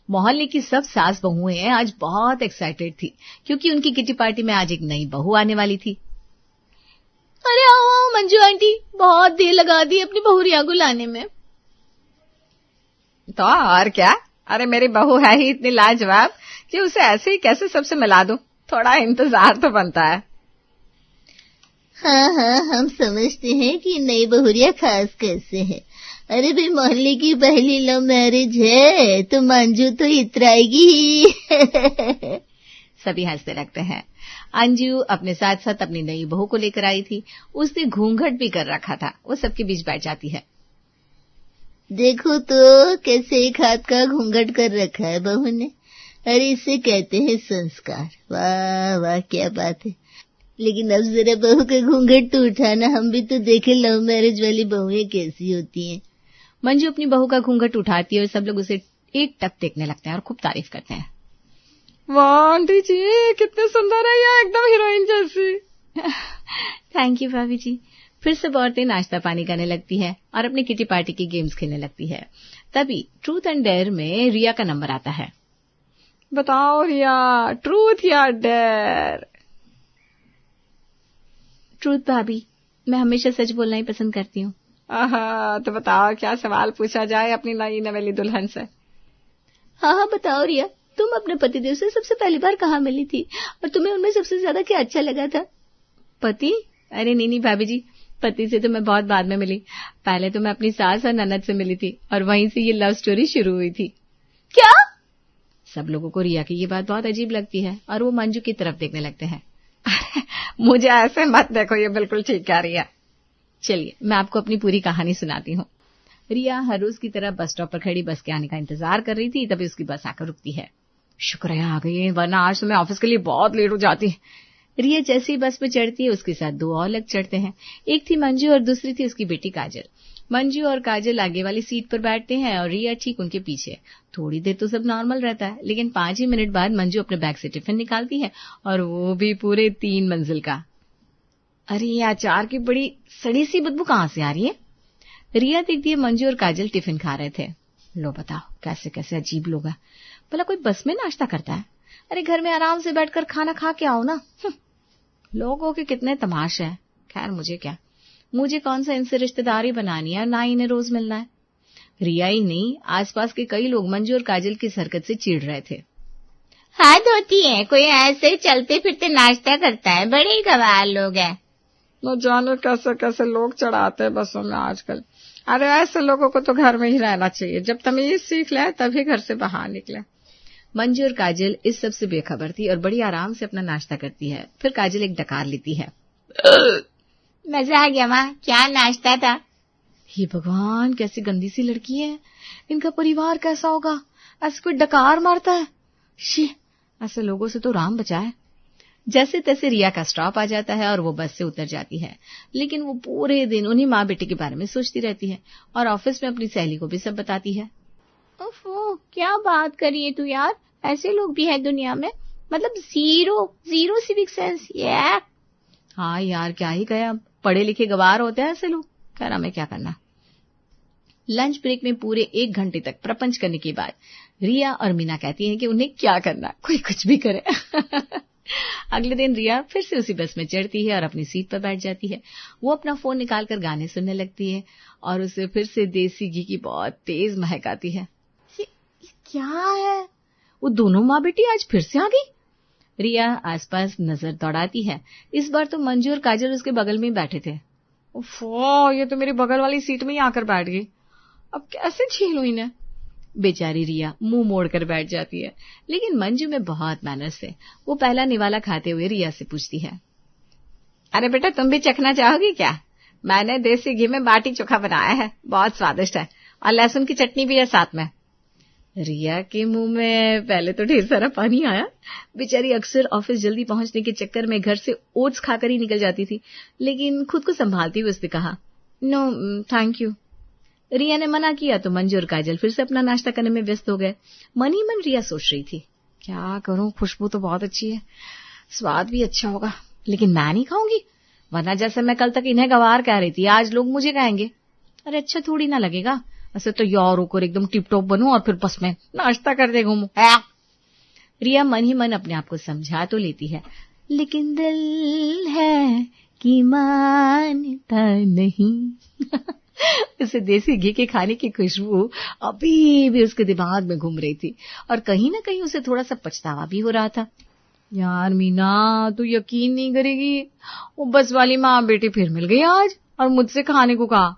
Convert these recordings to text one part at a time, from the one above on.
मोहल्ले की सब सास बहुएं आज बहुत एक्साइटेड थी क्योंकि उनकी किटी पार्टी में आज एक नई बहू आने वाली थी। अरे आओ आओ मंजू आंटी, बहुत देर लगा दी अपनी बहू रिया को लाने में। तो और क्या, अरे मेरी बहू है ही इतनी लाजवाब कि उसे ऐसे ही कैसे सबसे मिला दूं, थोड़ा इंतजार तो बनता है। हाँ हाँ, हम समझते हैं कि नई बहुरिया खास कैसे है। अरे भाई, मोहल्ले की पहली लव मैरिज है तो मंजू तो इतराएगी ही। सभी हंसते लगते हैं। अंजू अपने साथ साथ अपनी नई बहू को लेकर आई थी। उसने घूंघट भी कर रखा था। वो सबके बीच बैठ जाती है। देखो तो कैसे एक हाथ का घूंघट कर रखा है बहू ने। अरे इसे कहते हैं संस्कार। वाह वाह, क्या बात है। लेकिन अब जरा बहू का घूंघट तो उठाना, हम भी तो देखे लव मैरिज वाली बहुएं कैसी होती हैं। मंजू अपनी बहू का घूंघट उठाती है और सब लोग उसे एक टक देखने लगते हैं और खूब तारीफ करते हैं। वाह आंटी जी, कितने सुंदर है ये, एकदम हीरोइन जैसी। थैंक यू भाभी जी। फिर सब औरतें नाश्ता पानी करने लगती है और अपनी किटी पार्टी की गेम्स खेलने लगती है। तभी ट्रूथ एंड डेयर में रिया का नंबर आता है। बताओ रिया, ट्रूथ या डेयर? ट्रूथ भाभी, मैं हमेशा सच बोलना ही पसंद करती हूँ। तो बताओ क्या सवाल पूछा जाए अपनी नई नवेली दुल्हन से। हाँ हाँ बताओ रिया, तुम अपने पतिदेव से सबसे पहली बार कहाँ मिली थी और तुम्हें उनमें सबसे ज्यादा क्या अच्छा लगा था? पति? अरे नहीं भाभी जी, पति से तो मैं बहुत बाद में मिली। पहले तो मैं अपनी सास और ननद से मिली थी और वहीं से ये लव स्टोरी शुरू हुई थी। क्या? सब लोगों को रिया की ये बात बहुत अजीब लगती है और वो मंजू की तरफ देखने लगते हैं। मुझे ऐसे मत देखो, ये बिल्कुल ठीक कह रही है। चलिए मैं आपको अपनी पूरी कहानी सुनाती हूँ। रिया हर रोज की तरह बस स्टॉप पर खड़ी बस के आने का इंतजार कर रही थी। तभी उसकी बस आकर रुकती है। शुक्र है आ गई है, वरना आज तो मैं ऑफिस के लिए बहुत लेट हो जाती। रिया जैसे ही बस में चढ़ती है उसके साथ दो और लोग चढ़ते हैं। एक थी मंजू और दूसरी थी उसकी बेटी काजल। मंजू और काजल आगे वाली सीट पर बैठते हैं और रिया ठीक उनके पीछे। थोड़ी देर तो सब नॉर्मल रहता है, लेकिन 5 ही मिनट बाद मंजू अपने बैग से टिफिन निकालती है और वो भी पूरे 3 मंजिल का। अरे ये अचार की बड़ी सड़ी सी बदबू कहाँ से आ रही है? रिया देखती है मंजू और काजल टिफिन खा रहे थे। लो बताओ, कैसे कैसे अजीब लोग हैं। भला कोई बस में नाश्ता करता है? अरे घर में आराम से बैठकर खाना खा के आओ ना। लोगों के कितने तमाशे हैं। खैर मुझे क्या, मुझे कौन सा इनसे रिश्तेदारी बनानी है, ना इन्हें रोज मिलना है। रिया ही नहीं, आसपास के कई लोग मंजू और काजल की इस हरकत से चिढ़ रहे थे। हद होती है, कोई ऐसे ही चलते फिरते नाश्ता करता है, बड़े ही गवार लोग हैं। न जाने कैसे कैसे लोग चढ़ाते हैं बसों में आजकल। अरे ऐसे लोगों को तो घर में ही रहना चाहिए, जब तमीज सीख ले तभी घर से बाहर निकले। मंजू और काजल इस सब से बेखबर थी और बड़ी आराम से अपना नाश्ता करती है। फिर काजल एक डकार लेती है। मजा आ गया माँ, क्या नाश्ता था? हे भगवान, कैसी गंदी सी लड़की है। इनका परिवार कैसा होगा, ऐसे कोई डकार मारता है। शी, ऐसे लोगों से तो राम बचाए। जैसे तैसे रिया का स्टॉप आ जाता है और वो बस से उतर जाती है। लेकिन वो पूरे दिन उन्हीं माँ बेटे के बारे में सोचती रहती है और ऑफिस में अपनी सहेली को भी सब बताती है। ओफो, क्या बात करी है तू यार, ऐसे लोग भी है दुनिया में, मतलब जीरो सिविक सेंस। हाँ यार, क्या ही कहे, अब पढ़े लिखे गवार होते हैं ऐसे लोग। खैर हमें क्या करना। लंच ब्रेक में पूरे 1 घंटे तक प्रपंच करने के बाद रिया और मीना कहती हैं कि उन्हें क्या करना, कोई कुछ भी करे। अगले दिन रिया फिर से उसी बस में चढ़ती है और अपनी सीट पर बैठ जाती है। वो अपना फोन निकालकर गाने सुनने लगती है और उसे फिर से देसी घी की बहुत तेज महक आती है। ये क्या है? वो दोनों माँ बेटी आज फिर से आ गई। रिया आसपास नजर दौड़ाती है। इस बार तो मंजू और काजल उसके बगल में ही बैठे थे। ओफो, ये तो मेरी बगल वाली सीट में ही आकर बैठ गई। अब कैसे झेलूं इन्हें। बेचारी रिया मुंह मोड़कर बैठ जाती है। लेकिन मंजू में बहुत मैनर्स है। वो पहला निवाला खाते हुए रिया से पूछती है, अरे बेटा, तुम भी चखना चाहोगी क्या? मैंने देसी घी में बाटी चोखा बनाया है, बहुत स्वादिष्ट है, और लहसुन की चटनी भी है साथ में। रिया के मुंह में पहले तो ढेर सारा पानी आया। बेचारी अक्सर ऑफिस जल्दी पहुंचने के चक्कर में घर से ओट्स खाकर ही निकल जाती थी, लेकिन खुद को संभालती हुए उसने कहा, नो थैंक यू। रिया ने मना किया तो मंजू और काजल फिर से अपना नाश्ता करने में व्यस्त हो गए। मन ही मन रिया सोच रही थी, क्या करूं, खुशबू तो बहुत अच्छी है, स्वाद भी अच्छा होगा, लेकिन मैं नहीं खाऊंगी, वरना जैसे मैं कल तक इन्हें गवार कह रही थी आज लोग मुझे कहेंगे। अरे अच्छा थोड़ी ना लगेगा, ऐसे तो यार होकर एकदम टिप टॉप बनूं और फिर बस में नाश्ता करते घूमूं। रिया मन ही मन अपने आप को समझा तो लेती है, लेकिन दिल है कि मानता नहीं। उसे देसी घी के खाने की खुशबू अभी भी उसके दिमाग में घूम रही थी और कहीं ना कहीं उसे थोड़ा सा पछतावा भी हो रहा था। यार मीना, तू यकीन नहीं करेगी, वो बस वाली माँ बेटी फिर मिल गई आज और मुझसे खाने को कहा।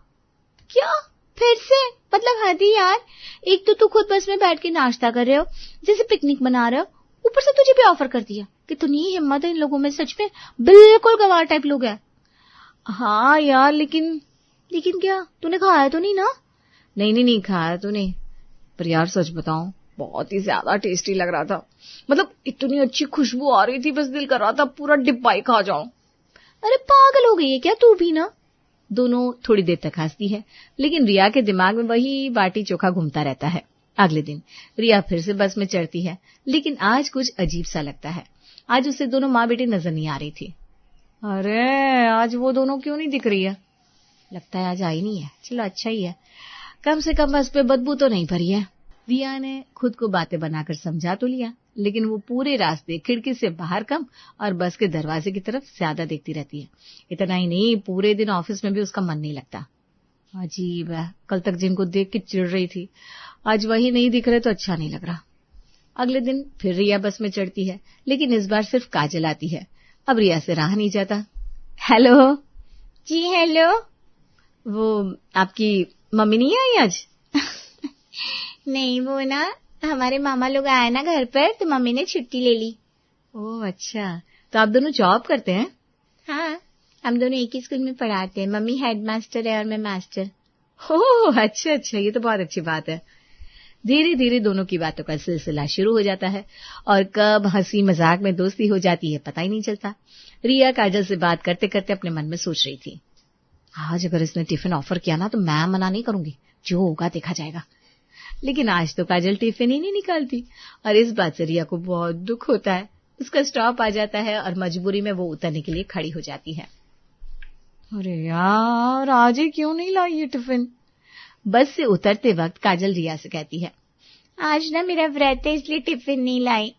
क्या? फिर से? मतलब हद ही यार, एक तो तू खुद बस में बैठ के नाश्ता कर रहे हो जैसे पिकनिक मना रहे हो, ऊपर से तुझे भी ऑफर कर दिया। कितनी हिम्मत है इन लोगों में, सच में बिल्कुल गवार टाइप लोग हैं। हाँ यार, लेकिन क्या? तूने खाया तो नहीं ना? नहीं खाया तो नहीं, पर यार सच बताऊं बहुत ही ज्यादा टेस्टी लग रहा था। मतलब इतनी अच्छी खुशबू आ रही थी, बस दिल कर रहा था पूरा डिब्बा ही खा जाऊं। अरे पागल हो गई है क्या तू भी ना? दोनों थोड़ी देर तक हंसती है, लेकिन रिया के दिमाग में वही बाटी चोखा घूमता रहता है। अगले दिन रिया फिर से बस में चढ़ती है, लेकिन आज कुछ अजीब सा लगता है। आज उसे दोनों माँ बेटी नजर नहीं आ रही थी। अरे आज वो दोनों क्यों नहीं दिख रही है? लगता है आज आई नहीं है। चलो अच्छा ही है, कम से कम बस पे बदबू तो नहीं भरी है। रिया ने खुद को बातें बनाकर समझा तो लिया, लेकिन वो पूरे रास्ते खिड़की से बाहर कम और बस के दरवाजे की तरफ ज्यादा देखती रहती है। इतना ही नहीं, पूरे दिन ऑफिस में भी उसका मन नहीं लगता। अजीब है, कल तक जिनको देख के चिढ़ रही थी, आज वही नहीं दिख रहे तो अच्छा नहीं लग रहा। अगले दिन फिर रिया बस में चढ़ती है, लेकिन इस बार सिर्फ काजल आती है। अब रिया से रहा नहीं जाता। हेलो जी हेलो। वो आपकी मम्मी नहीं आई आज? नहीं, वो ना हमारे मामा लोग आए ना घर पर, तो मम्मी ने छुट्टी ले ली। ओह अच्छा, तो आप दोनों जॉब करते हैं? हाँ, हम दोनों एक ही स्कूल में पढ़ाते हैं। मम्मी हेडमास्टर है और मैं मास्टर। ओह अच्छा, ये तो बहुत अच्छी बात है। धीरे धीरे दोनों की बातों का सिलसिला शुरू हो जाता है और कब हंसी मजाक में दोस्ती हो जाती है पता ही नहीं चलता। रिया काजल से बात करते करते अपने मन में सोच रही थी, आज अगर इसने टिफिन ऑफर किया ना तो मैं मना नहीं करूंगी, जो होगा देखा जाएगा। लेकिन आज तो काजल टिफिन ही नहीं निकालती और इस बात से रिया को बहुत दुख होता है। उसका स्टॉप आ जाता है और मजबूरी में वो उतरने के लिए खड़ी हो जाती है। अरे यार, आज ही क्यों नहीं लाई ये टिफिन? बस से उतरते वक्त काजल रिया से कहती है, आज ना मेरा व्रत है इसलिए टिफिन नहीं लाई।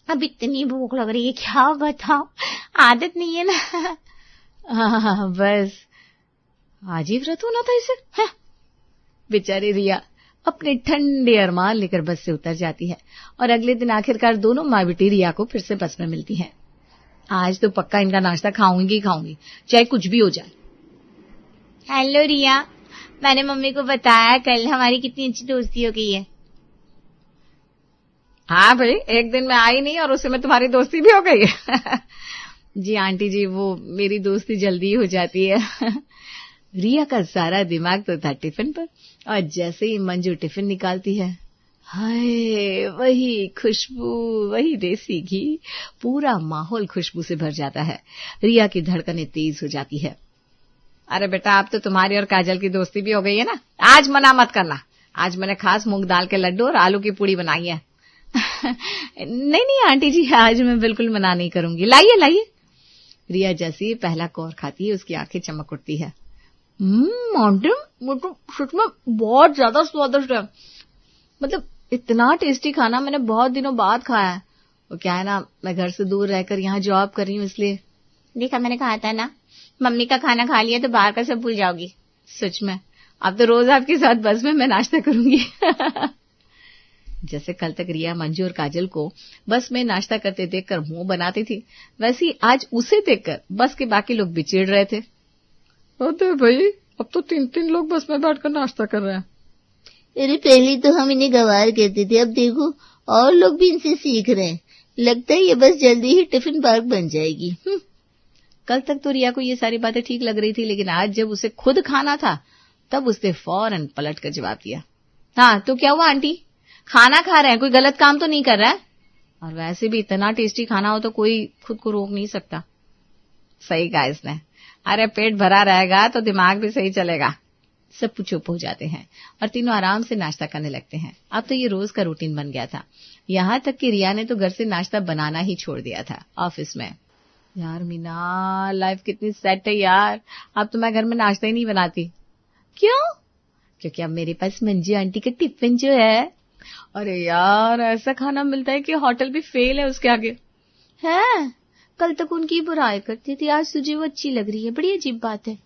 अब इतनी भूख लग रही है, क्या बताओ, आदत नहीं है ना। हाँ, बस आज ही व्रत होना था इसे। बेचारी रिया अपने ठंडे अरमान लेकर बस से उतर जाती है और अगले दिन आखिरकार दोनों माँ बेटी रिया को फिर से बस में मिलती हैं। आज तो पक्का इनका नाश्ता खाऊंगी, चाहे कुछ भी हो जाए। हेलो रिया, मैंने मम्मी को बताया कल हमारी कितनी अच्छी दोस्ती हो गई है। हाँ भाई, एक दिन में आई नहीं और उससे में तुम्हारी दोस्ती भी हो गई है। जी आंटी जी, वो मेरी दोस्ती जल्दी हो जाती है। रिया का सारा दिमाग तो था टिफिन पर और जैसे ही मंजू टिफिन निकालती है, हाय वही खुशबू, वही देसी घी, पूरा माहौल खुशबू से भर जाता है। रिया की धड़कनें तेज हो जाती है। अरे बेटा, अब तो तुम्हारी और काजल की दोस्ती भी हो गई है ना, आज मना मत करना। आज मैंने खास मूंग दाल के लड्डू और आलू की पूड़ी बनाई है। नहीं आंटी जी, आज मैं बिल्कुल मना नहीं करूंगी। लाइए। रिया जैसे ही पहला कौर खाती है उसकी आंखें चमक उठती है। आंटी, वो तो सच में बहुत ज्यादा स्वादिष्ट है। मतलब इतना टेस्टी खाना मैंने बहुत दिनों बाद खाया है। वो क्या है ना, मैं घर से दूर रहकर यहाँ जॉब कर रही हूँ इसलिए। देखा, मैंने कहा था ना, मम्मी का खाना खा लिया तो बाहर का सब भूल जाओगी। सच में, अब तो रोज आपके साथ बस में मैं नाश्ता करूंगी। जैसे कल तक रिया मंजू और काजल को बस में नाश्ता करते देखकर मुंह बनाती थी, वैसे ही आज उसे देखकर बस के बाकी लोग भी चिढ़ रहे थे। अरे भाई, अब तो 3 लोग बस में बैठकर नाश्ता कर रहे हैं। अरे पहले तो हम इन्हें गवार कहते थे, अब देखो और लोग भी इनसे सीख रहे हैं। लगता है ये बस जल्दी ही टिफिन पार्क बन जाएगी। कल तक तो रिया को ये सारी बातें ठीक लग रही थी, लेकिन आज जब उसे खुद खाना था तब उसने फौरन पलट कर जवाब दिया, हाँ तो क्या हुआ आंटी, खाना खा रहे हैं, कोई गलत काम तो नहीं कर रहा है? और वैसे भी इतना टेस्टी खाना हो तो कोई खुद को रोक नहीं सकता। सही कहा इसने। अरे पेट भरा रहेगा तो दिमाग भी सही चलेगा। सब चुप हो जाते हैं और तीनों आराम से नाश्ता करने लगते हैं। अब तो ये रोज का रूटीन बन गया था। यहाँ तक कि रिया ने तो घर से नाश्ता बनाना ही छोड़ दिया था ऑफिस में। यार मीना, लाइफ कितनी सेट है यार, अब तो मैं घर में नाश्ता ही नहीं बनाती। क्यों? क्योंकि अब मेरे पास मंजू आंटी का टिफिन जो है, अरे यार ऐसा खाना मिलता है कि होटल भी फेल है उसके आगे। है, कल तक उनकी बुराई करती थी, आज तुझे वो अच्छी लग रही है, बड़ी अजीब बात है।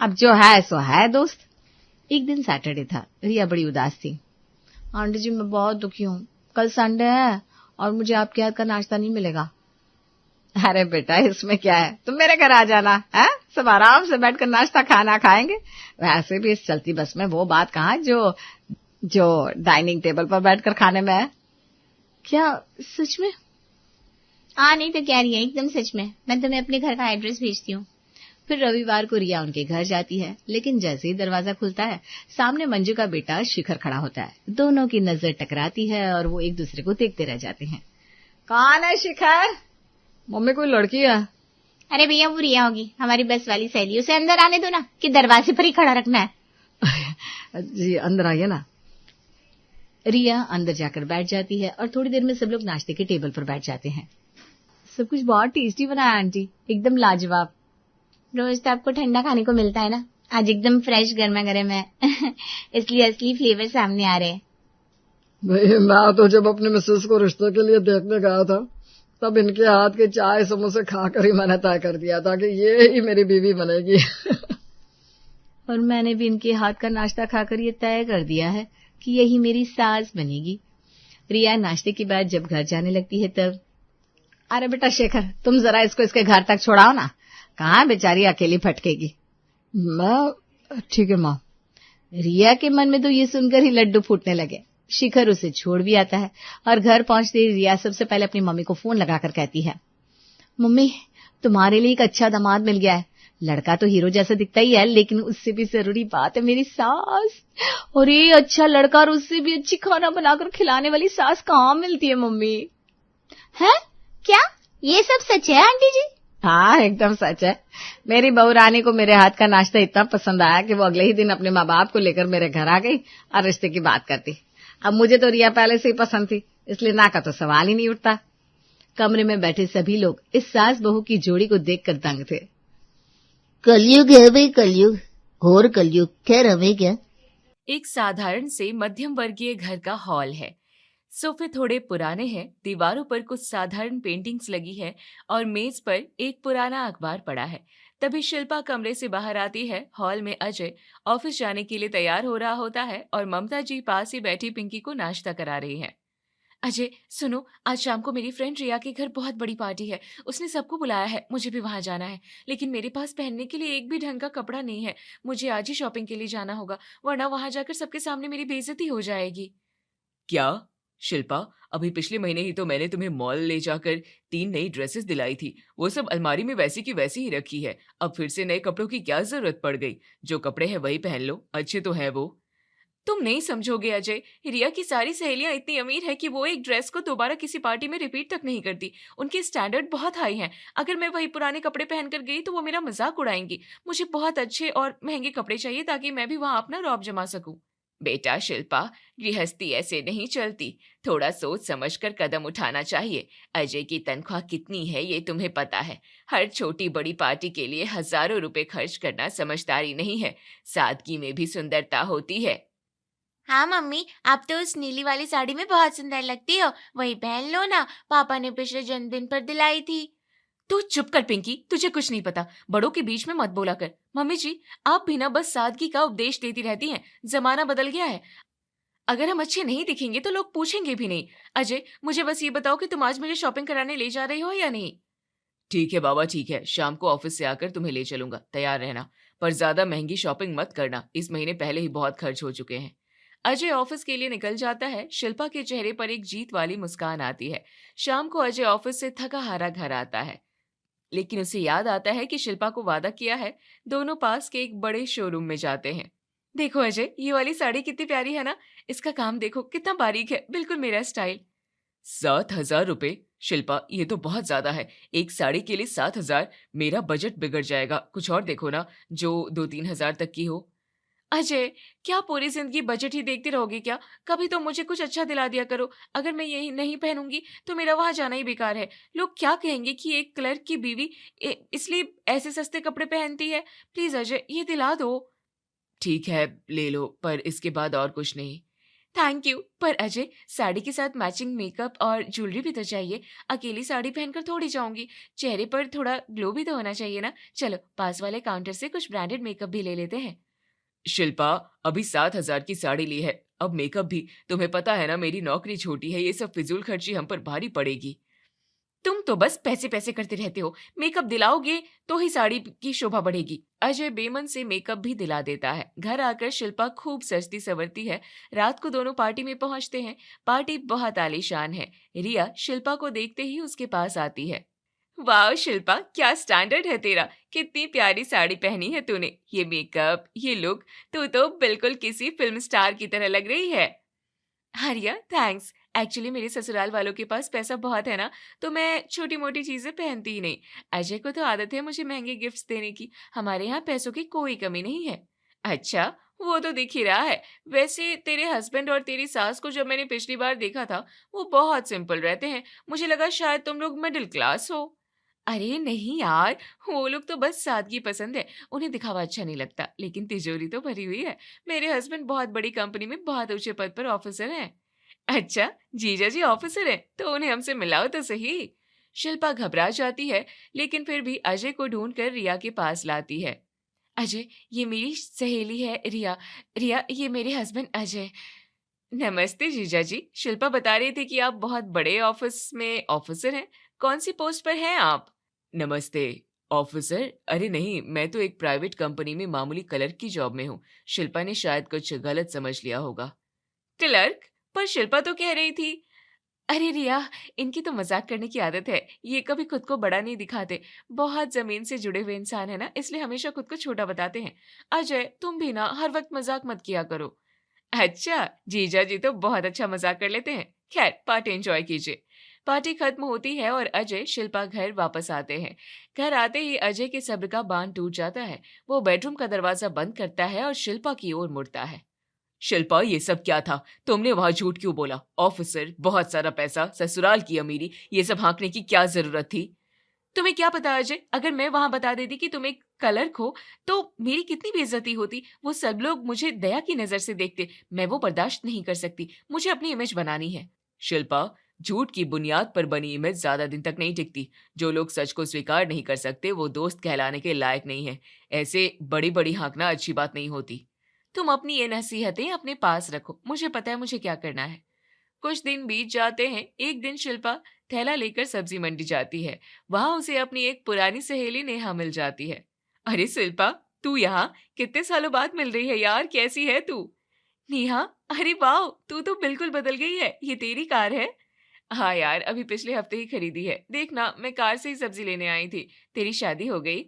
अब जो है सो है दोस्त। एक दिन सैटरडे था, रिया बड़ी उदास थी। आंटी जी मैं बहुत दुखी हूँ, कल संडे है और मुझे आपके हाथ का नाश्ता नहीं मिलेगा। अरे बेटा इसमें क्या है, तुम मेरे घर आ जाना है, सब आराम से बैठकर नाश्ता खाना खाएंगे। वैसे भी इस चलती बस में वो बात कहाँ जो डाइनिंग टेबल पर बैठकर खाने में है। क्या सच में? नहीं तो कह रही है, एकदम सच में। मैं तुम्हें अपने घर का एड्रेस भेजती हूँ। फिर रविवार को रिया उनके घर जाती है, लेकिन जैसे ही दरवाजा खुलता है सामने मंजू का बेटा शिखर खड़ा होता है। दोनों की नजर टकराती है और वो एक दूसरे को देखते रह जाते हैं। कौन है शिखर? मम्मी कोई लड़की है? अरे भैया वो रिया होगी, हमारी बस वाली सहेली। उसे अंदर आने दो ना, कि दरवाजे पर ही खड़ा रखना है। जी अंदर आइए ना। रिया अंदर जाकर बैठ जाती है और थोड़ी देर में सब लोग नाश्ते के टेबल पर बैठ जाते हैं। सब कुछ बहुत टेस्टी बनाया आंटी, एकदम लाजवाब। रोज तो आपको ठंडा खाने को मिलता है ना, आज एकदम फ्रेश गर्मा गर्म है। इसलिए असली फ्लेवर सामने आ रहे हैं। भाई मैं तो जब अपने मिसेस को रिश्ते के लिए देखने गया था तब इनके हाथ के चाय समोसे खाकर ही मैंने तय कर दिया था कि ये ही मेरी बीवी बनेगी। और मैंने भी इनके हाथ का नाश्ता खाकर ये तय कर दिया है कि यही मेरी सास बनेगी। रिया नाश्ते के बाद जब घर जाने लगती है तब, अरे बेटा शेखर तुम जरा इसको इसके घर तक छोड़ाओ ना, कहाँ बेचारी अकेली भटकेगी। मैं ठीक है माँ। रिया के मन में तो ये सुनकर ही लड्डू फूटने लगे। शिखर उसे छोड़ भी आता है और घर पहुंचते ही रिया सबसे पहले अपनी मम्मी को फोन लगाकर कहती है, मम्मी तुम्हारे लिए एक अच्छा दामाद मिल गया है। लड़का तो हीरो जैसा दिखता ही है, लेकिन उससे भी जरूरी बात है मेरी सास। और ये अच्छा लड़का और उससे भी अच्छी खाना बनाकर खिलाने वाली सास कहाँ मिलती है मम्मी? है क्या? ये सब सच है आंटी जी? हाँ एकदम सच है। मेरी बहू रानी को मेरे हाथ का नाश्ता इतना पसंद आया कि वो अगले ही दिन अपने माँ बाप को लेकर मेरे घर आ गई और रिश्ते की बात करती। अब मुझे तो रिया पहले से ही पसंद थी, इसलिए ना का तो सवाल ही नहीं उठता। कमरे में बैठे सभी लोग इस सास बहू की जोड़ी को देखकर दंग थे। कलयुग है भाई, कलयुग, घोर कलयुग। खैर हमें क्या। एक साधारण से मध्यम वर्गीय घर का हॉल है। सोफे थोड़े पुराने हैं, दीवारों पर कुछ साधारण पेंटिंग्स लगी है और मेज पर एक पुराना अखबार पड़ा है। तभी शिल्पा कमरे से बाहर आती है। हॉल में अजय ऑफिस जाने के लिए तैयार हो रहा होता है और ममता जी पास ही बैठी पिंकी को नाश्ता करा रही हैं। अजय सुनो, आज शाम को मेरी फ्रेंड रिया के घर बहुत बड़ी पार्टी है। उसने सबको बुलाया है, मुझे भी वहां जाना है, लेकिन मेरे पास पहनने के लिए एक भी ढंग का कपड़ा नहीं है। मुझे आज ही शॉपिंग के लिए जाना होगा, वरना वहां जाकर सबके सामने मेरी बेइज्जती हो जाएगी। क्या शिल्पा, अभी पिछले महीने ही तो मैंने तुम्हें मॉल ले जाकर 3 नई ड्रेसेस दिलाई थी। वो सब अलमारी में वैसी की वैसी ही रखी है। अब फिर से नए कपड़ों की क्या जरूरत पड़ गई? जो कपड़े हैं वही पहन लो, अच्छे तो है वो। तुम नहीं समझोगे अजय, रिया की सारी सहेलियां इतनी अमीर है कि वो एक ड्रेस को दोबारा किसी पार्टी में रिपीट तक नहीं करती। उनके स्टैंडर्ड बहुत हाई हैं। अगर मैं वही पुराने कपड़े पहनकर गई तो वो मेरा मजाक उड़ाएंगी। मुझे बहुत अच्छे और महंगे कपड़े चाहिए ताकि मैं भी वहां अपना रौब जमा सकूं। बेटा शिल्पा, गृहस्थी ऐसे नहीं चलती। थोड़ा सोच समझकर कदम उठाना चाहिए। अजय की तनख्वाह कितनी है ये तुम्हें पता है। हर छोटी बड़ी पार्टी के लिए हजारों रुपए खर्च करना समझदारी नहीं है। सादगी में भी सुंदरता होती है। हाँ मम्मी, आप तो उस नीली वाली साड़ी में बहुत सुंदर लगती हो, वही पहन लो ना, पापा ने पिछले जन्मदिन पर दिलाई थी। तू चुप कर पिंकी, तुझे कुछ नहीं पता। बड़ों के बीच में मत बोला कर। मम्मी जी, आप भी ना बस सादगी का उपदेश देती रहती हैं। जमाना बदल गया है। अगर हम अच्छे नहीं दिखेंगे तो लोग पूछेंगे भी नहीं। अजय, मुझे बस ये बताओ कि तुम आज मुझे शॉपिंग कराने ले जा रही हो या नहीं? ठीक है बाबा, ठीक है। शाम को ऑफिस से आकर तुम्हें ले चलूंगा, तैयार रहना। पर ज्यादा महंगी शॉपिंग मत करना, इस महीने पहले ही बहुत खर्च हो चुके हैं। अजय ऑफिस के लिए निकल जाता है। शिल्पा के चेहरे पर एक जीत वाली मुस्कान आती है। शाम को अजय ऑफिस से थका हारा घर आता है, लेकिन उसे याद आता है कि शिल्पा को वादा किया है। दोनों पास के एक बड़े शोरूम में जाते हैं। देखो अजय, ये वाली साड़ी कितनी प्यारी है ना। इसका काम देखो कितना बारीक है, बिल्कुल मेरा स्टाइल। 7,000 रुपए? शिल्पा, ये तो बहुत ज्यादा है। एक साड़ी के लिए 7,000? मेरा बजट बिगड़ जाएगा। कुछ और देखो ना, जो 2-3 हजार तक की हो। अजय, क्या पूरी जिंदगी बजट ही देखती रहोगे क्या? कभी तो मुझे कुछ अच्छा दिला दिया करो। अगर मैं यही नहीं पहनूंगी तो मेरा वहां जाना ही बेकार है। लोग क्या कहेंगे कि एक क्लर्क की बीवी इसलिए ऐसे सस्ते कपड़े पहनती है। प्लीज अजय, ये दिला दो। ठीक है ले लो, पर इसके बाद और कुछ नहीं। थैंक यू, पर अजय साड़ी के साथ मैचिंग मेकअप और ज्वेलरी भी तो चाहिए। अकेली साड़ी पहनकर थोड़ी जाऊंगी, चेहरे पर थोड़ा ग्लो भी तो होना चाहिए ना। चलो पास वाले काउंटर से कुछ ब्रांडेड मेकअप भी ले लेते हैं। शिल्पा, अभी 7,000 की साड़ी ली है, अब मेकअप भी। तुम्हें पता है ना मेरी नौकरी छोटी है, ये सब फिजूल खर्ची हम पर भारी पड़ेगी। तुम तो बस पैसे पैसे करते रहते हो। मेकअप दिलाओगे तो ही साड़ी की शोभा बढ़ेगी। अजय बेमन से मेकअप भी दिला देता है। घर आकर शिल्पा खूब सजती संवरती है। रात को दोनों पार्टी में पहुंचते हैं। पार्टी बहुत आलीशान है। रिया शिल्पा को देखते ही उसके पास आती है। वाह शिल्पा, क्या स्टैंडर्ड है तेरा। कितनी प्यारी साड़ी पहनी है तूने। ये मेकअप, ये लुक, तू तो बिल्कुल किसी फिल्म स्टार की तरह लग रही है। हरिया थैंक्स। एक्चुअली मेरे ससुराल वालों के पास पैसा बहुत है ना, तो मैं छोटी मोटी चीजें पहनती ही नहीं। अजय को तो आदत है मुझे महंगे गिफ्ट्स देने की। हमारे यहाँ पैसों की कोई कमी नहीं है। अच्छा, वो तो दिख ही रहा है। वैसे तेरे हस्बैंड और तेरी सास को जब मैंने पिछली बार देखा था, वो बहुत सिंपल रहते हैं। मुझे लगा शायद तुम लोग मिडिल क्लास हो। अरे नहीं यार, वो लोग तो बस सादगी पसंद है। उन्हें दिखावा अच्छा नहीं लगता, लेकिन तिजोरी तो भरी हुई है। मेरे हस्बैंड बहुत बड़ी कंपनी में बहुत ऊंचे पद पर ऑफिसर हैं। अच्छा, जीजा जी ऑफिसर हैं, तो उन्हें हमसे मिलाओ तो सही। शिल्पा घबरा जाती है, लेकिन फिर भी अजय को ढूंढकर रिया के पास लाती है। अजय, ये मेरी सहेली है रिया। रिया, ये मेरे हस्बैंड अजय। नमस्ते जीजा जी। शिल्पा बता रही थी कि आप बहुत बड़े ऑफिस में ऑफिसर हैं। कौन सी पोस्ट पर हैं आप? नमस्ते। ऑफिसर? अरे नहीं, मैं तो एक प्राइवेट कंपनी में मामूली क्लर्क की जॉब में हूँ। शिल्पा ने शायद कुछ गलत समझ लिया होगा। क्लर्क? पर शिल्पा तो कह रही थी। अरे रिया, इनकी तो मजाक करने की आदत है। ये कभी खुद को बड़ा नहीं दिखाते। बहुत जमीन से जुड़े हुए इंसान है ना, इसलिए हमेशा खुद को छोटा बताते हैं। अजय, तुम भी ना हर वक्त मजाक मत किया करो। अच्छा, जीजा जी तो बहुत अच्छा मजाक कर लेते हैं। खैर, पार्टी एंजॉय कीजिए। पार्टी खत्म होती है और अजय शिल्पा घर वापस आते हैं। घर आते ही अजय के सब्र का बांध टूट जाता है। वो बेडरूम का दरवाजा बंद करता है और शिल्पा की ओर मुड़ता है। शिल्पा, ये सब क्या था? तुमने वहां झूठ क्यों बोला? ऑफिसर, बहुत सारा पैसा, ससुराल की अमीरी, ये सब हाँकने की क्या जरूरत थी? तुम्हें क्या पता अजय, अगर मैं वहां बता देती कि तुम एक क्लर्क हो तो मेरी कितनी बेइज्जती होती। वो सब लोग मुझे दया की नजर से देखते। मैं वो बर्दाश्त नहीं कर सकती। मुझे अपनी इमेज बनानी है। शिल्पा, झूठ की बुनियाद पर बनी इमेज ज्यादा दिन तक नहीं टिकती। जो लोग सच को स्वीकार नहीं कर सकते वो दोस्त कहलाने के लायक नहीं है। ऐसे बड़ी बड़ी हाँकना अच्छी बात नहीं होती। तुम अपनी ये नसीहतें अपने पास रखो, मुझे पता है मुझे क्या करना है। कुछ दिन बीत जाते हैं। एक दिन शिल्पा थैला लेकर सब्जी मंडी जाती है। वहां उसे अपनी एक पुरानी सहेली नेहा मिल जाती है। अरे शिल्पा, तू यहाँ कितने सालों बाद मिल रही है यार, कैसी है तू? नेहा, अरे वाह, तू तो बिल्कुल बदल गई है। ये तेरी कार है? हाँ यार, अभी पिछले हफ्ते ही खरीदी है। देखना, मैं कार से ही सब्जी लेने आई थी। तेरी शादी हो गई?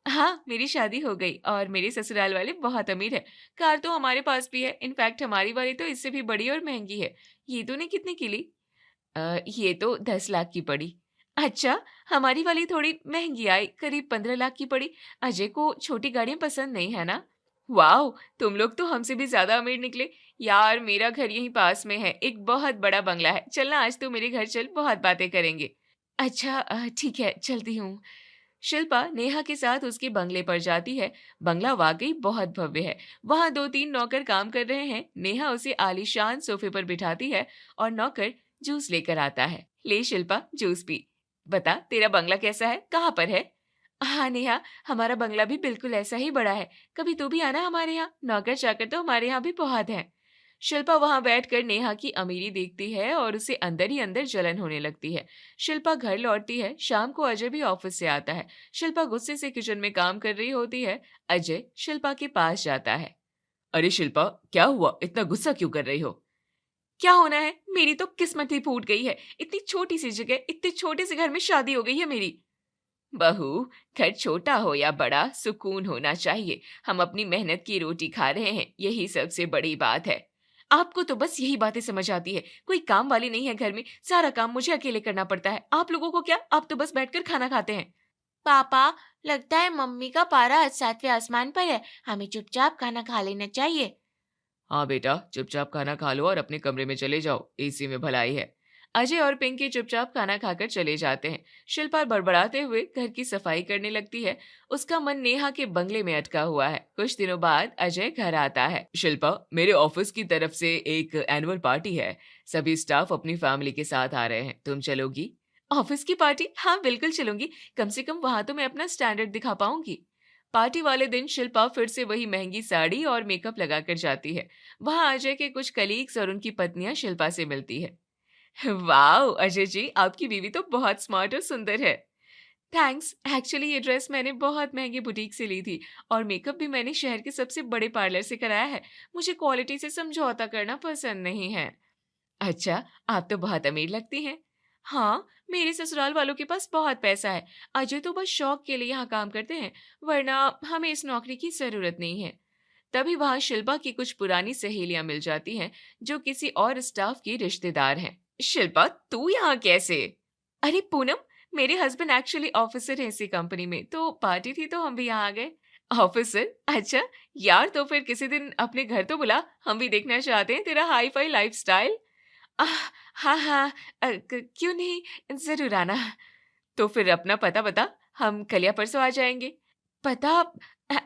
हाँ, मेरी शादी हो गई और मेरे ससुराल वाले बहुत अमीर है। कार तो हमारे पास भी है। इनफैक्ट हमारी वाली तो इससे भी बड़ी और महंगी है। ये तूने कितने की ली? ये तो 10 लाख की पड़ी। अच्छा, हमारी वाली थोड़ी महंगी आई, करीब 15 लाख की पड़ी। अजय को छोटी गाड़ियां पसंद नहीं है ना। वाह, तुम लोग तो हमसे भी ज्यादा अमीर निकले। यार, मेरा घर यहीं पास में है, एक बहुत बड़ा बंगला है। चलना, आज तू मेरे घर चल, बहुत बातें करेंगे। अच्छा, ठीक है, चलती हूँ। शिल्पा नेहा के साथ उसके बंगले पर जाती है। बंगला वाकई बहुत भव्य है। वहां 2-3 नौकर काम कर रहे हैं। नेहा उसे आलीशान सोफे पर बिठाती है और नौकर जूस लेकर आता है। ले शिल्पा, जूस पी। बता, तेरा बंगला कैसा है, कहाँ पर है? हाँ नेहा, हमारा बंगला भी बिल्कुल ऐसा ही बड़ा है। कभी तू भी आना हमारे यहाँ। नौकर चाकर तो हमारे यहाँ भी बहुत हैं। शिल्पा वहां बैठकर नेहा की अमीरी देखती है और उसे अंदर ही अंदर जलन होने लगती है। शिल्पा घर लौटती है। शाम को अजय भी ऑफिस से आता है। शिल्पा गुस्से से किचन में काम कर रही होती है। अजय शिल्पा के पास जाता है। अरे शिल्पा, क्या हुआ? इतना गुस्सा क्यों कर रही हो? क्या होना है, मेरी तो किस्मत ही फूट गई है। इतनी छोटी सी जगह, इतने छोटे से घर में शादी हो गई है मेरी। बहू, घर छोटा हो या बड़ा, सुकून होना चाहिए। हम अपनी मेहनत की रोटी खा रहे हैं, यही सबसे बड़ी बात है। आपको तो बस यही बातें समझ आती है। कोई काम वाली नहीं है घर में, सारा काम मुझे अकेले करना पड़ता है। आप लोगों को क्या, आप तो बस बैठकर खाना खाते हैं। पापा, लगता है मम्मी का पारा आज 7वें आसमान पर है। हमें चुपचाप खाना खा लेना चाहिए। हाँ बेटा, चुपचाप खाना खा लो और अपने कमरे में चले जाओ, एसी में भलाई है। अजय और पिंकी चुपचाप खाना खाकर चले जाते हैं। शिल्पा बड़बड़ाते हुए घर की सफाई करने लगती है। उसका मन नेहा के बंगले में अटका हुआ है। कुछ दिनों बाद अजय घर आता है। शिल्पा, मेरे ऑफिस की तरफ से एक एनुअल पार्टी है। सभी स्टाफ अपनी फैमिली के साथ आ रहे हैं, तुम चलोगी? ऑफिस की पार्टी? हाँ बिल्कुल चलूंगी, कम से कम वहां तो मैं अपना स्टैंडर्ड दिखा पाऊंगी। पार्टी वाले दिन शिल्पा फिर से वही महंगी साड़ी और मेकअप लगाकर जाती है। वहां अजय के कुछ कलीग्स और उनकी पत्नियां शिल्पा से मिलती है। वाह अजय जी, आपकी बीवी तो बहुत स्मार्ट और सुंदर है। थैंक्स। एक्चुअली ये ड्रेस मैंने बहुत महंगी बुटीक से ली थी और मेकअप भी मैंने शहर के सबसे बड़े पार्लर से कराया है। मुझे क्वालिटी से समझौता करना पसंद नहीं है। अच्छा, आप तो बहुत अमीर लगती हैं। हाँ, मेरे ससुराल वालों के पास बहुत पैसा है। अजय तो बस शौक के लिए यहाँ काम करते हैं, वरना हमें इस नौकरी की जरूरत नहीं है। तभी वहां शिल्पा की कुछ पुरानी सहेलियां मिल जाती हैं, जो किसी और स्टाफ की रिश्तेदार हैं। शिल्पा, तू यहाँ कैसे? अरे पूनम, मेरे हस्बैंड एक्चुअली ऑफिसर हैं इसी कंपनी में, तो पार्टी थी तो हम भी यहाँ आ गए। ऑफिसर? अच्छा यार, तो फिर किसी दिन अपने घर तो बुला, हम भी देखना चाहते हैं तेरा हाई फाई लाइफस्टाइल। हाँ हाँ, क्यों नहीं, जरूर आना। तो फिर अपना पता बता, हम कल या परसों आ जाएंगे। पता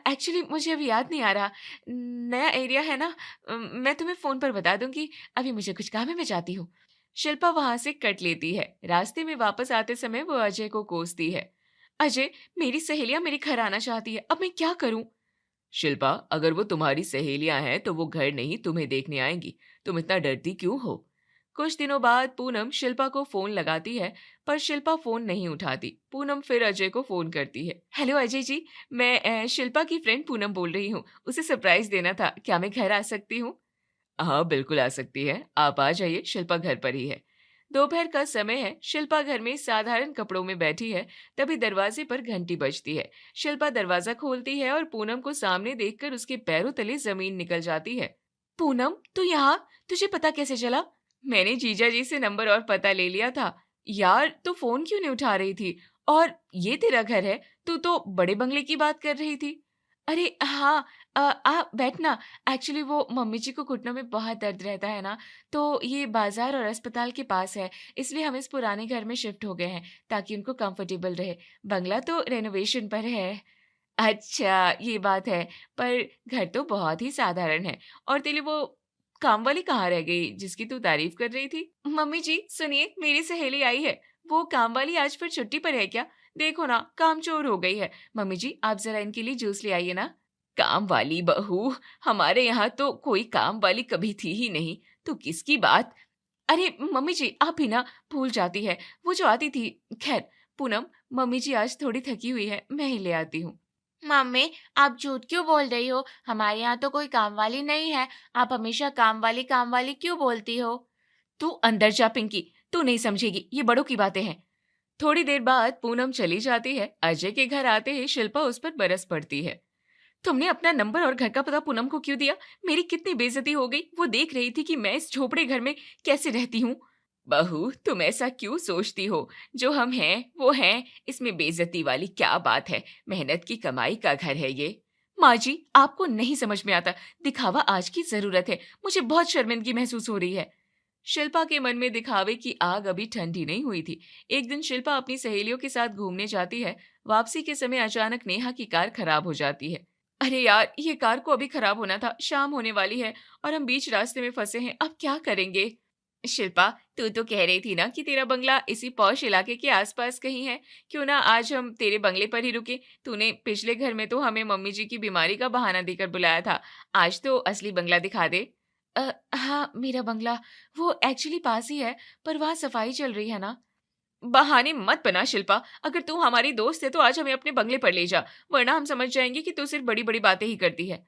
एक्चुअली मुझे अभी याद नहीं आ रहा, नया एरिया है ना। मैं तुम्हें फोन पर बता दूंगी, अभी मुझे कुछ काम है, मैं जाती हूँ। शिल्पा वहां से कट लेती है। रास्ते में वापस आते समय वो अजय को कोसती है। अजय, मेरी सहेलियां मेरे घर आना चाहती है, अब मैं क्या करूं? शिल्पा, अगर वो तुम्हारी सहेलियां हैं तो वो घर नहीं तुम्हें देखने आएंगी, तुम इतना डरती क्यों हो? कुछ दिनों बाद पूनम शिल्पा को फोन लगाती है, पर शिल्पा फोन नहीं उठाती। पूनम फिर अजय को फोन करती है। हेलो अजय जी, मैं शिल्पा की फ्रेंड पूनम बोल रही हूँ, उसे सरप्राइज देना था, क्या मैं घर आ सकती हूँ? हाँ बिल्कुल आ सकती है, आप आ जाइए, शिल्पा घर पर ही है। दोपहर का समय है। शिल्पा घर में साधारण कपड़ों में बैठी है। तभी दरवाजे पर घंटी बजती है। शिल्पा दरवाजा खोलती है और पूनम को सामने देखकर उसके पैरों तले जमीन निकल जाती है। पूनम, तू यहाँ? तुझे पता कैसे चला? मैंने जीजा जी से नंबर और पता ले लिया था। यार, तू फोन क्यों नहीं उठा रही थी? और ये तेरा घर है? तू तो बड़े बंगले की बात कर रही थी। अरे हाँ, बैठना। एक्चुअली वो मम्मी जी को घुटनों में बहुत दर्द रहता है ना, तो ये बाजार और अस्पताल के पास है, इसलिए हम इस पुराने घर में शिफ्ट हो गए हैं ताकि उनको कंफर्टेबल रहे। बंगला तो रेनोवेशन पर है। अच्छा, ये बात है। पर घर तो बहुत ही साधारण है। और तेरी वो काम वाली कहाँ रह गई जिसकी तू तारीफ कर रही थी? मम्मी जी सुनिए, मेरी सहेली आई है। वो काम वाली आज फिर छुट्टी पर है क्या? देखो ना, काम चोर हो गई है। मम्मी जी, आप जरा इनके लिए जूस ले आइए ना। काम वाली बहू? हमारे यहाँ तो कोई काम वाली कभी थी ही नहीं। तू किसकी बात? अरे मम्मी जी, आप भी ना भूल जाती है, वो जो आती थी। खैर पूनम, मम्मी जी आज थोड़ी थकी हुई है, मैं ही ले आती हूँ। मम्मी, आप झूठ क्यों बोल रही हो? हमारे यहाँ तो कोई काम वाली नहीं है। आप हमेशा काम वाली क्यों बोलती हो? तू अंदर जा पिंकी, तू नहीं समझेगी, ये बड़ों की बातें हैं। थोड़ी देर बाद पूनम चली जाती है। अजय के घर आते ही शिल्पा उस पर बरस पड़ती है। तुमने अपना नंबर और घर का पता पूनम को क्यों दिया? मेरी कितनी बेइज्जती हो गई। वो देख रही थी कि मैं इस झोपड़े घर में कैसे रहती हूँ। बहू, तुम ऐसा क्यों सोचती हो? जो हम हैं वो हैं, इसमें बेइज्जती वाली क्या बात है? मेहनत की कमाई का घर है ये। माँ जी, आपको नहीं समझ में आता, दिखावा आज की जरूरत है। मुझे बहुत शर्मिंदगी महसूस हो रही है। शिल्पा के मन में दिखावे की आग अभी ठंडी नहीं हुई थी। एक दिन शिल्पा अपनी सहेलियों के साथ घूमने जाती है। वापसी के समय अचानक नेहा की कार खराब हो जाती है। अरे यार, ये कार को अभी खराब होना था, शाम होने वाली है और हम बीच रास्ते में फंसे हैं, अब क्या करेंगे? शिल्पा, तू तो कह रही थी ना कि तेरा बंगला इसी पॉश इलाके के आसपास कहीं है। क्यों ना आज हम तेरे बंगले पर ही रुके। तूने पिछले घर में तो हमें मम्मी जी की बीमारी का बहाना देकर बुलाया था, आज तो असली बंगला दिखा दे। हाँ, मेरा बंगला वो एक्चुअली पास ही है, पर वहाँ सफाई चल रही है ना। बहाने मत बना शिल्पा, अगर तू हमारी दोस्त है तो आज हमें अपने बंगले पर ले जा, वरना हम समझ जाएंगे कि तू सिर्फ बड़ी बड़ी बातें ही करती है।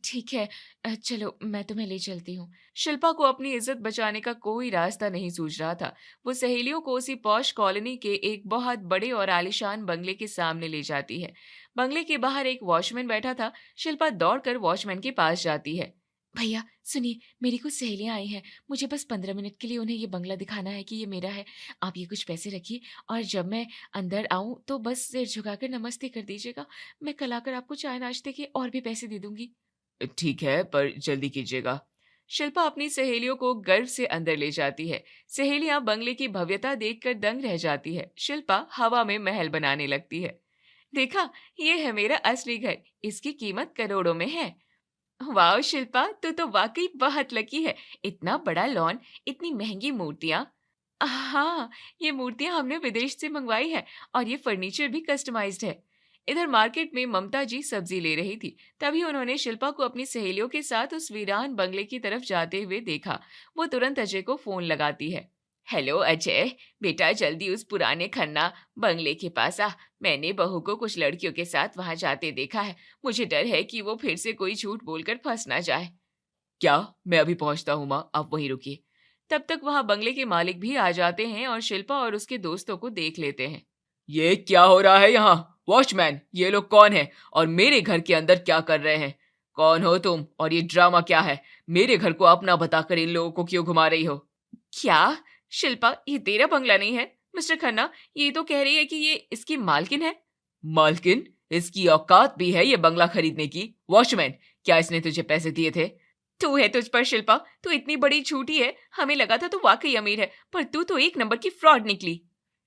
ठीक है, चलो मैं तुम्हें ले चलती हूँ। शिल्पा को अपनी इज्जत बचाने का कोई रास्ता नहीं सूझ रहा था। वो सहेलियों को उसी पॉश कॉलोनी के एक बहुत बड़े और आलीशान बंगले के सामने ले जाती है। बंगले के बाहर एक वॉचमैन बैठा था। शिल्पा दौड़कर वॉचमैन के पास जाती है। भैया सुनिए, मेरी कुछ सहेलियां आई हैं, मुझे बस 15 मिनट के लिए उन्हें ये बंगला दिखाना है कि ये मेरा है। आप ये कुछ पैसे रखिए और जब मैं अंदर आऊं तो बस सिर झुकाकर नमस्ते कर दीजिएगा। मैं कल आकर आपको चाय नाश्ते के और भी पैसे दे दूंगी। ठीक है, पर जल्दी कीजिएगा। शिल्पा अपनी सहेलियों को गर्व से अंदर ले जाती है। सहेलियां बंगले की भव्यता देखकर दंग रह जाती है। शिल्पा हवा में महल बनाने लगती है। देखा, ये है मेरा असली घर, इसकी कीमत करोड़ों में है। वाह शिल्पा, तू तो वाकई बहुत लकी है। इतना बड़ा लॉन, इतनी महंगी मूर्तियां। हाँ, ये मूर्तियां हमने विदेश से मंगवाई है और ये फर्नीचर भी कस्टमाइज्ड है। इधर मार्केट में ममता जी सब्जी ले रही थी। तभी उन्होंने शिल्पा को अपनी सहेलियों के साथ उस वीरान बंगले की तरफ जाते हुए देखा। वो तुरंत अजय को फोन लगाती है। हेलो अजय, बेटा जल्दी उस पुराने खन्ना बंगले के पास आ। मैंने बहू को कुछ लड़कियों के साथ वहां जाते देखा है। मुझे डर है कि वो फिर से कोई झूठ बोलकर फंस ना जाए। क्या? मैं अभी पहुंचता हूँ माँ, आप वहीं रुकिए। तब तक वहां बंगले के मालिक भी आ जाते हैं और शिल्पा और उसके दोस्तों को देख लेते हैं। ये क्या हो रहा है यहाँ? वॉचमैन, ये लोग कौन है और मेरे घर के अंदर क्या कर रहे हैं? कौन हो तुम और ये ड्रामा क्या है? मेरे घर को अपना बताकर इन लोगों को क्यों घुमा रही हो? क्या? शिल्पा, ये तेरा बंगला नहीं है। मिस्टर खन्ना, ये तो कह रही है कि ये इसकी मालकिन है। मालकिन? इसकी औकात भी है ये बंगला खरीदने की? वॉचमैन, क्या इसने तुझे पैसे दिए थे? तू है तुझ पर शिल्पा, तू इतनी बड़ी झूठी है। हमें लगा था तू वाकई अमीर है, पर तू तो एक नंबर की फ्रॉड निकली।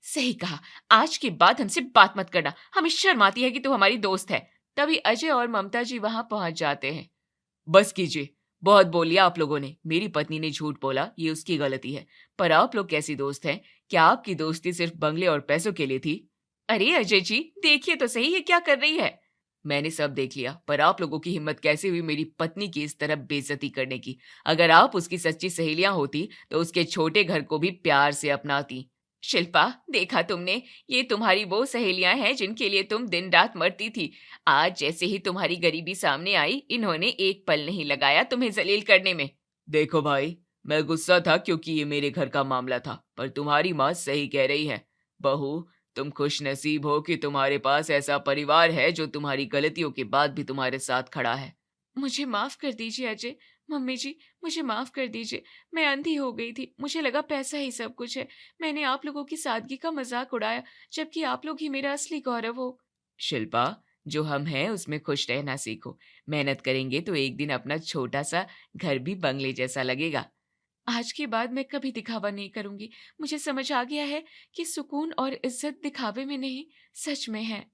सही कहा, आज के बाद हमसे बात मत करना। हमें शर्म आती है कि तू हमारी दोस्त है। तभी अजय और ममता जी वहां पहुंच जाते हैं। बस कीजिए, बहुत बोल लिया आप लोगों ने। मेरी पत्नी ने झूठ बोला, ये उसकी गलती है। पर आप लोग कैसी दोस्त हैं? क्या आपकी दोस्ती सिर्फ बंगले और पैसों के लिए थी? अरे अजय जी, देखिए तो सही ये क्या कर रही है। मैंने सब देख लिया, पर आप लोगों की हिम्मत कैसे हुई मेरी पत्नी की इस तरह बेइज्जती करने की? अगर आप उसकी सच्ची सहेलियां होती तो उसके छोटे घर को भी प्यार से अपनाती। शिल्पा, देखा तुमने, ये तुम्हारी वो सहेलियां हैं जिनके लिए तुम दिन रात मरती थी। आज जैसे ही तुम्हारी गरीबी सामने आई, इन्होंने एक पल नहीं लगाया तुम्हें जलील करने में। देखो भाई, मैं गुस्सा था क्योंकि ये मेरे घर का मामला था, पर तुम्हारी माँ सही कह रही है। बहू, तुम खुश नसीब हो कि तुम्हारे पास ऐसा परिवार है जो तुम्हारी गलतियों के बाद भी तुम्हारे साथ खड़ा है। मुझे माफ कर दीजिए अजय। मम्मी जी, मुझे माफ कर दीजिए। मैं अंधी हो गई थी, मुझे लगा पैसा ही सब कुछ है। मैंने आप लोगों की सादगी का मजाक उड़ाया, जबकि आप लोग ही मेरा असली गौरव हो। शिल्पा, जो हम हैं उसमें खुश रहना सीखो। मेहनत करेंगे तो एक दिन अपना छोटा सा घर भी बंगले जैसा लगेगा। आज के बाद मैं कभी दिखावा नहीं करूंगी। मुझे समझ आ गया है कि सुकून और इज्जत दिखावे में नहीं, सच में है।